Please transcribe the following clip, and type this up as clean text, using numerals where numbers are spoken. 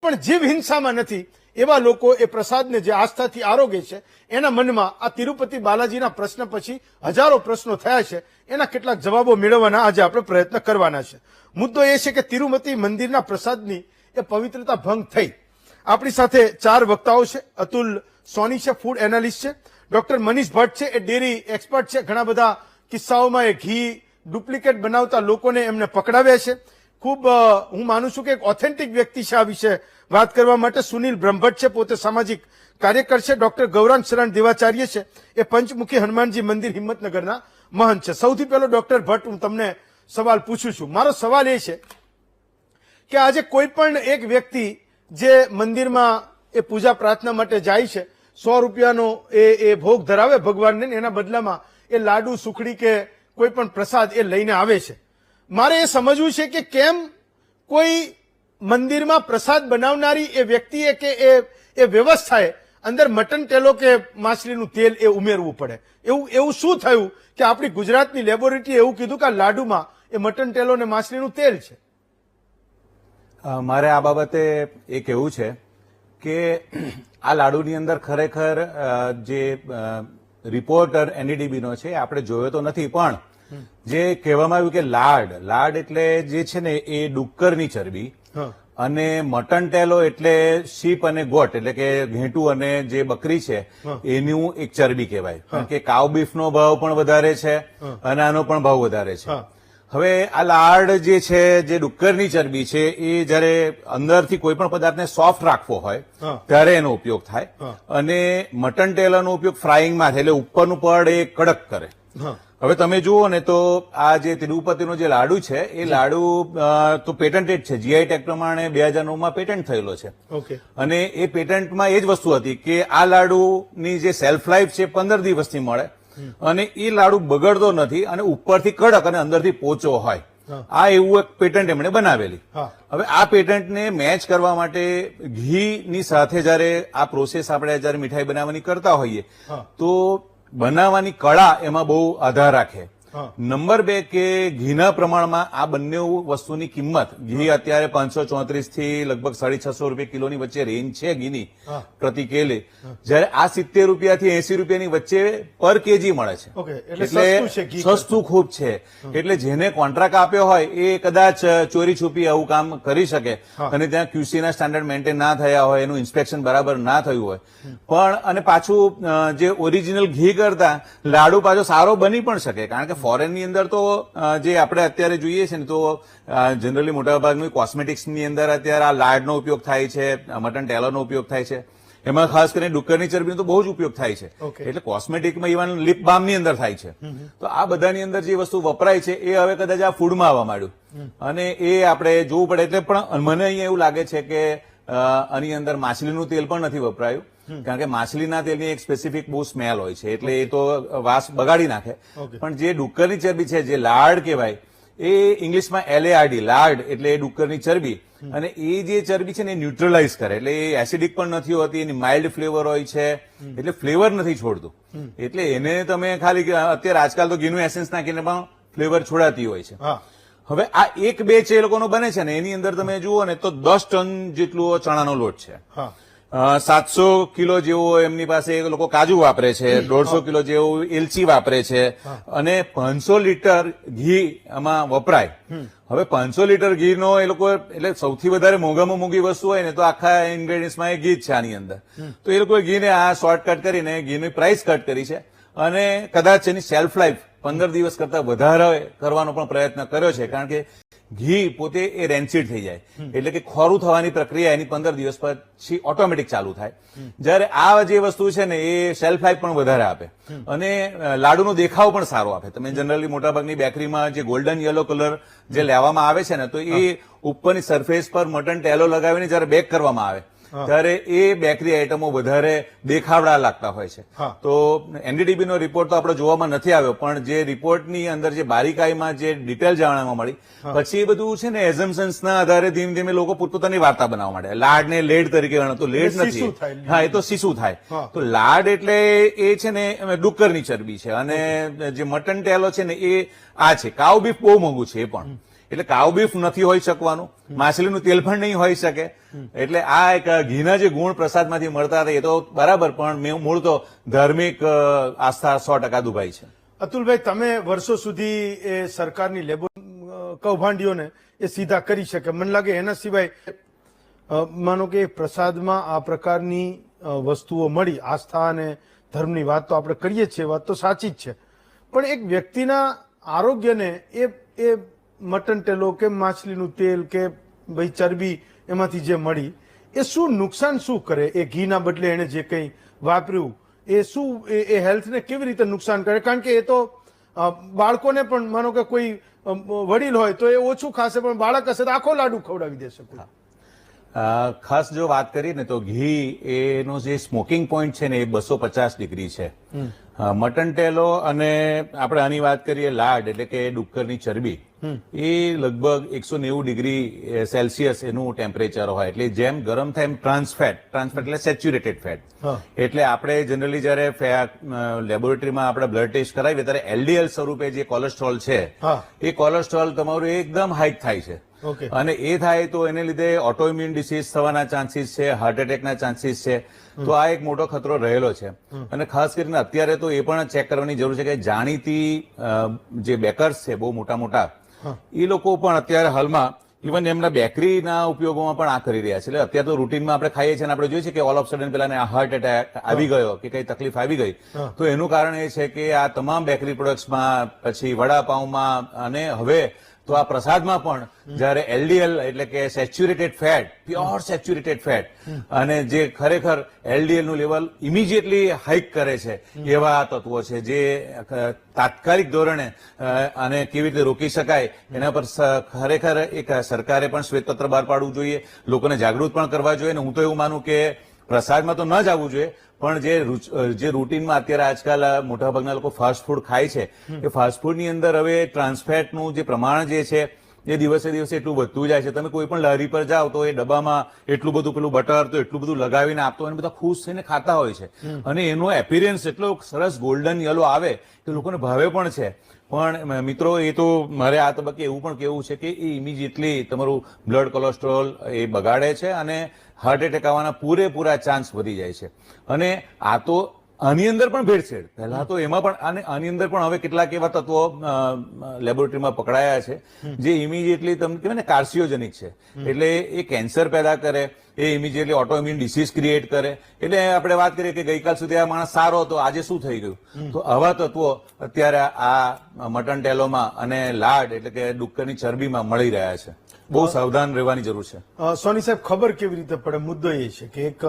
પણ જીવ હિંસામાં નથી એવા લોકો એ પ્રસાદને જે આસ્થાથી આરોગે છે એના મનમાં આ તિરુપતિ બાલાજીના પ્રશ્ન પછી હજારો પ્રશ્નો થયા છે. એના કેટલાક જવાબો મેળવવાના આજે આપણે પ્રયત્ન કરવાના છે. મુદ્દો એ છે કે તિરુપતિ મંદિરના પ્રસાદની એ પવિત્રતા ભંગ થઈ. આપણી સાથે 4 વક્તાઓ છે. અતુલ સોની છે, ફૂડ એનાલિસ્ટ છે. ડોક્ટર મનીષ ભટ્ટ છે, એ ડેરી એક્સપર્ટ છે. ઘણા બધા કિસ્સાઓમાં એ ઘી ડુપ્લિકેટ બનાવતા લોકોને એમને પકડાવ્યા છે. ખૂબ હું માનું છું કે એક ઓથેન્ટિક વ્યક્તિ છે આ વિશે વાત કરવા માટે. સુનિલ બ્રહ્મભટ્ટ છે, પોતે સામાજિક કાર્યકર છે. ડોક્ટર ગૌરાંગ શરણ દેવાચાર્ય છે, એ પંચમુખી હનુમાનજી મંદિર હિંમતનગરના મહંત છે. સૌથી પહેલો ડોક્ટર ભટ્ટ હું તમને સવાલ પૂછું છું. મારો સવાલ એ છે કે આજે કોઈ પણ એક વ્યક્તિ જે મંદિરમાં એ પૂજા પ્રાર્થના માટે જાય છે, 100 રૂપિયાનો એ ભોગ ધરાવે ભગવાનને, એના બદલામાં એ લાડુ સુખડી કે કોઈ પણ પ્રસાદ એ લઈને આવે છે. મારે એ સમજવું છે કે કેમ કોઈ મંદિરમાં પ્રસાદ બનાવનારી એ વ્યક્તિએ કે એ વ્યવસ્થાએ અંદર મટન તેલો કે માછલીનું તેલ એ ઉમેરવું પડે. એવું શું થયું કે આપણી ગુજરાતની લેબોરેટરીએ એવું કીધું કે આ લાડુમાં એ મટન તેલો ને માછલીનું તેલ છે? મારે આ બાબતે એ કહેવું છે કે આ લાડુની અંદર ખરેખર જે રિપોર્ટર એનડીડીબીનો છે આપણે જોયો તો નથી, પણ જે કહેવામાં આવ્યું કે લાડ એટલે જે છે ને એ ડુક્કરની ચરબી, અને મટન ટેલો એટલે શીપ અને ગોટ એટલે કે ઘેટું અને જે બકરી છે એનું એક ચરબી કહેવાય. કારણ કે કાવ બીફનો ભાવ પણ વધારે છે અને આનો પણ ભાવ વધારે છે. હવે આ લાડ જે છે, જે ડુક્કરની ચરબી છે, એ જયારે અંદરથી કોઈ પણ પદાર્થને સોફ્ટ રાખવો હોય ત્યારે એનો ઉપયોગ થાય, અને મટન ટેલાનો ઉપયોગ ફ્રાઈંગમાં થાય, એટલે ઉપરનું પડ એ કડક કરે. હવે તમે જુઓ ને તો આ જે તિરુપતિનો જે લાડુ છે એ લાડુ તો પેટન્ટેડ છે, જીઆઈ ટેગ પ્રમાણે 2009માં પેટન્ટ થયેલો છે. અને એ પેટન્ટમાં એ જ વસ્તુ હતી કે આ લાડુની જે સેલ્ફ લાઈફ છે 15 દિવસની મળે, અને એ લાડુ બગડતો નથી અને ઉપરથી કડક અને અંદરથી પોચો હોય. આ એવું એક પેટન્ટ એમણે બનાવેલી. હવે આ પેટન્ટને મેચ કરવા માટે ઘીની સાથે જયારે આ પ્રોસેસ આપણે જયારે મીઠાઈ બનાવવાની કરતા હોઈએ તો બનાવવાની કળા એમાં બહુ આધાર રાખે. નંબર 2 કે ઘીના પ્રમાણમાં આ બંને વસ્તુની કિંમત, ઘી અત્યારે 534 થી લગભગ 650 રૂપિયા કિલોની વચ્ચે રેન્જ છે ઘીની પ્રતિ કેલે, જયારે આ 70 રૂપિયાથી 80 રૂપિયાની વચ્ચે પર કેજી મળે છે. એટલે સસ્તું ખૂબ છે. એટલે જેને કોન્ટ્રાક્ટ આપ્યો હોય એ કદાચ ચોરી છુપી આવું કામ કરી શકે, અને ત્યાં ક્યુસીના સ્ટાન્ડર્ડ મેન્ટેન ના થયા હોય, એનું ઇન્સ્પેક્શન બરાબર ના થયું હોય. પણ અને પાછું જે ઓરિજિનલ ઘી કરતા લાડુ પાછો સારો બની પણ શકે. કારણ કે ફોરેનની અંદર તો જે આપણે અત્યારે જોઈએ છે ને, તો જનરલી મોટાભાગની કોસ્મેટિક્સની અંદર અત્યારે આ લાડનો ઉપયોગ થાય છે, મટન ટેલોનો ઉપયોગ થાય છે. એમાં ખાસ કરીને ડુક્કરની ચરબીનો તો બહુ જ ઉપયોગ થાય છે. એટલે કોસ્મેટિકમાં ઇવન લિપ બામની અંદર થાય છે. તો આ બધાની અંદર જે વસ્તુ વપરાય છે એ હવે કદાચ આ ફૂડમાં આવવા માંડ્યું, અને એ આપણે જોવું પડે. એટલે પણ મને અહીંયા એવું લાગે છે કે આની અંદર માછલીનું તેલ પણ નથી વપરાયું, કારણ કે માછલીના તેલની એક સ્પેસિફિક બહુ સ્મેલ હોય છે, એટલે એ તો વાસ બગાડી નાખે. પણ જે ડુક્કરની ચરબી છે, જે લાડ કહેવાય, એ ઇંગ્લિશમાં LARD, લાડ એટલે ડુક્કરની ચરબી, અને એ જે ચરબી છે ને એ ન્યુટ્રલાઇઝ કરે. એટલે એ એસિડિક પણ નથી હોતી, એની માઇલ્ડ ફ્લેવર હોય છે, એટલે ફ્લેવર નથી છોડતું. એટલે એને તમે ખાલી અત્યારે આજકાલ તો ઘીનું એસેન્સ નાખીને પણ ફ્લેવર છોડાતી હોય છે. હવે આ 1-2 છે એ લોકોનો બને છે ને, એની અંદર તમે જુઓ ને તો 10 ટન જેટલો ચણાનો લોટ છે. 700 કિલો જેવો એમની પાસે એ લોકો કાજુ વાપરે છે, 150 કિલો જેવું એલચી વાપરે છે, અને 500 લીટર ઘી આમાં વપરાય. હવે 500 લીટર ઘીનો એ લોકો, એટલે સૌથી વધારે મોંઘામાં મોંઘી વસ્તુ હોય ને તો આખા ઇન્ગ્રેડિયન્ટ્સમાં એ ઘી જ છે આની અંદર. તો એ લોકોએ ઘીને આ શોર્ટકટ કરીને ઘીની પ્રાઇસ કટ કરી છે, અને કદાચ એની સેલ્ફ લાઈફ 15 દિવસ કરતા વધારે કરવાનો પણ પ્રયત્ન કર્યો છે. કારણ કે ઘી પોતે એ રેન્સિડ થઈ જાય, એટલે કે ખોરું થવાની પ્રક્રિયા એની 15 દિવસ પછી ઓટોમેટિક ચાલુ થાય. જયારે આ જે વસ્તુ છે ને એ સેલ્ફ લાઈફ પણ વધારે આપે, અને લાડુનો દેખાવ પણ સારો આપે. તમે જનરલી મોટાભાગની બેકરીમાં જે ગોલ્ડન યલો કલર જે લેવામાં આવે છે ને, તો એ ઉપરની સરફેસ પર મટન ટેલો લગાવીને જયારે બેક કરવામાં આવે ત્યારે એ બેકરી આઈટમો વધારે દેખાવડા લાગતા હોય છે. તો એનડીડીબીનો રિપોર્ટ તો આપણે જોવામાં નથી આવ્યો, પણ જે રિપોર્ટની અંદર જે બારીકાઈમાં જે ડિટેલ જાણવા મળી, પછી એ બધું છે ને એઝમ્પશન્સના આધારે ધીમે ધીમે લોકો પોતપોતાની વાર્તા બનાવવા માંડે. લાડને લેડ તરીકે ગણો તો લેડ નથી, હા, એ તો શીશું થાય. તો લાડ એટલે એ છે ને ડુક્કરની ચરબી છે, અને જે મટન ટેલો છે ને એ આ છે. કાવ બીફ બહુ મોંઘું છે એ પણ, એટલે કાવ બીફ નથી હોઈ શકવાનું, માછલીનું તેલ પણ નહીં હોઈ શકે. એટલે આ એક ઘીના જે ગુણ પ્રસાદમાંથી મળતા હતા એ તો બરાબર, પણ મૂળ તો ધાર્મિક આસ્થા 100% દુભાઈ છે. અતુલભાઈ, તમે વર્ષો સુધી એ સરકારની લેબો કૌભાંડીઓને એ સીધા કરી શકે, મને લાગે એના સિવાય માનો કે પ્રસાદમાં આ પ્રકારની વસ્તુઓ મળી, આસ્થા અને ધર્મની વાત તો આપણે કરીએ છીએ, વાત તો સાચી જ છે, પણ એક વ્યક્તિના આરોગ્યને એ મટન ટેલો કે માછલીનું તેલ કે ભાઈ ચરબી એમાંથી જે મળી એ શું નુકસાન શું કરે? એ ઘીના બદલે એને જે કંઈ વાપર્યું એ શું એ હેલ્થને કેવી રીતે નુકસાન કરે? કારણ કે એ તો બાળકોને પણ માનો કે કોઈ વડીલ હોય તો એ ઓછું ખાશે, પણ બાળક હશે તો આખો લાડુ ખવડાવી દેશે. ખાસ જો વાત કરીએ ને તો ઘી એનો જે સ્મોકિંગ પોઈન્ટ છે ને એ 250 ડિગ્રી છે. મટન ટેલો અને આપણે આની વાત કરીએ લાડ એટલે કે ડુક્કરની ચરબી, એ લગભગ 190 ડિગ્રી સેલ્સિયસ એનું ટેમ્પરેચર હોય. એટલે જેમ ગરમ થાય એમ ટ્રાન્સફેટ એટલે સેચ્યુરેટેડ ફેટ. એટલે આપણે જનરલી જયારે લેબોરેટરીમાં આપણે બ્લડ ટેસ્ટ કરાવીએ ત્યારે એલડીએલ સ્વરૂપે જે કોલેસ્ટ્રોલ છે એ કોલેસ્ટ્રોલ તમારું એકદમ હાઈ થાય છે. અને એ થાય તો એને લીધે ઓટોઇમ્યુન ડિસીઝ થવાના ચાન્સીસ છે, હાર્ટ એટેકના ચાન્સીસ છે. તો આ એક મોટો ખતરો રહેલો છે. અને ખાસ કરીને અત્યારે તો એ પણ ચેક કરવાની જરૂર છે કે જાણીતી જે બેકર્સ છે બહુ મોટા મોટા, એ લોકો પણ અત્યારે હાલમાં ઇવન એમના બેકરીના ઉપયોગોમાં પણ આ કરી રહ્યા છે. એટલે અત્યારે તો રૂટીનમાં આપણે ખાઈએ છીએ અને આપણે જોઈએ છીએ કે ઓલ ઓફ સડન પેલાને હાર્ટ એટેક આવી ગયો કે કઈ તકલીફ આવી ગઈ, તો એનું કારણ એ છે કે આ તમામ બેકરી પ્રોડક્ટ્સમાં, પછી વડાપાઉંમાં અને હવે તો આ પ્રસાદમાં પણ જયારે એલડીએલ એટલે કે saturated fat, pure saturated fat, અને જે ખરેખર એલડીએલ નું લેવલ ઇમિડિયેટલી હાઇક કરે છે એવા તત્વો છે જે તાત્કાલિક ધોરણે અને કેવી રીતે રોકી શકાય એના પર ખરેખર એક સરકારે પણ શ્વેતપત્ર બહાર પાડવું જોઈએ, લોકોને જાગૃત પણ કરવા જોઈએ. અને હું તો એવું માનું કે પ્રસાદમાં તો ન જ આવવું જોઈએ, પણ જે રૂટીનમાં અત્યારે આજકાલ મોટાભાગના લોકો ફાસ્ટ ફૂડ ખાય છે, એ ફાસ્ટ ફૂડની અંદર હવે ટ્રાન્સફેટનું જે પ્રમાણ જે છે એ દિવસે દિવસે એટલું વધતું જાય છે. તમે કોઈ પણ લારી પર જાઓ તો એ ડબ્બામાં એટલું બધું પેલું બટર તો એટલું બધું લગાવીને આપતો હોય, બધા ખુશ થઈને ખાતા હોય છે. અને એનો એપિરિયન્સ એટલો સરસ ગોલ્ડન યલો આવે કે લોકોને ભાવે પણ છે. પણ મિત્રો, એ તો મારે આ તબક્કે એવું પણ કહેવું છે કે એ ઇમિડિયેટલી તમારું બ્લડ કોલેસ્ટ્રોલ એ બગાડે છે અને હાર્ટ એટેક આવવાના પૂરેપૂરા ચાન્સ વધી જાય છે. અને આ તો આની અંદર પણ ભેળસેળ, પહેલા તો એમાં પણ, અને આની અંદર પણ હવે કેટલાક એવા તત્વો લેબોરેટરીમાં પકડાયા છે જે ઇમિડિયેટલી તમને કહેવાય ને કાર્સિયોજેનિક છે. એટલે એ કેન્સર પેદા કરે, એ ઇમિડિયેટલી ઓટોઇમ્યુન ડિસીઝ ક્રિએટ કરે. એટલે આપણે વાત કરીએ કે ગઈકાલ સુધી આ માણસ સારો હતો, આજે શું થઈ ગયું? તો આવા તત્વો અત્યારે આ મટન ટેલોમાં અને લાડ એટલે કે ડુક્કરની ચરબીમાં મળી રહ્યા છે. બહુ સાવધાન રહેવાની જરૂર છે. સોની સાહેબ, ખબર કેવી રીતે પડે? મુદ્દો એ છે કે એક